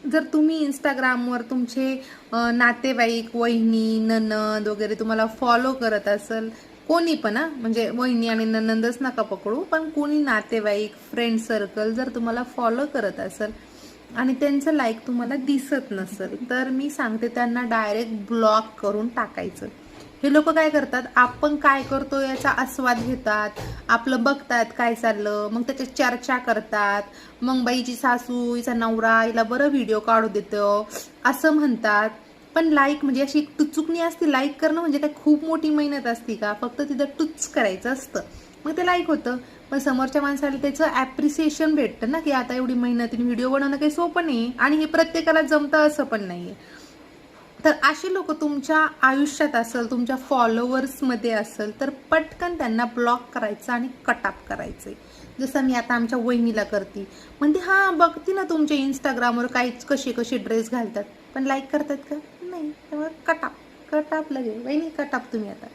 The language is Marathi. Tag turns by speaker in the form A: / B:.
A: जर तुम्ही इंस्टाग्रामवर तुमचे नातेवाईक, वहिनी, नणंद वगैरे तुम्हाला फॉलो करत असेल, कोणी पण म्हणजे वहिनी आणि नणंदच नका पकडू, पण कोणी नातेवाईक, फ्रेंड सर्कल जर तुम्हाला फॉलो करत असेल आणि त्यांचं लाईक तुम्हाला दिसत नसेल, तर मी सांगते त्यांना डायरेक्ट ब्लॉक करून टाकायचं. हे लोक काय करतात, आपण काय करतो याचा आस्वाद घेतात, आपलं बघतात काय चाललं, मग त्याची चर्चा करतात, मग बाईची सासू, हिचा नवरा हिला बरं व्हिडिओ काढू देतो असं म्हणतात. पण लाईक म्हणजे अशी एक टुचुकणी असते, लाईक करणं म्हणजे काय खूप मोठी मेहनत असते का? फक्त तिथं टुच करायचं असतं, मग ते लाईक होतं. पण समोरच्या माणसाला त्याचं ॲप्रिसिएशन भेटतं ना, की आता एवढी मेहनतीने व्हिडिओ बनवणं काही सोपं नाही आणि हे प्रत्येकाला जमतं असं पण नाहीये. तर अशी लोक तुमच्या आयुष्यात असेल, तुमच्या फॉलोअर्समध्ये असेल, तर पटकन त्यांना ब्लॉक करायचं आणि कट ऑफ करायचं. जसं मी आता आमच्या वहिनीला करते, म्हणते हां बघते ना तुमच्या इंस्टाग्रामवर काही कसे कसे ड्रेस घालतात, पण लाईक करतात का? नाही. त्यामुळे कट ऑफ लगे वहिनी, कट ऑफ तुम्ही आता.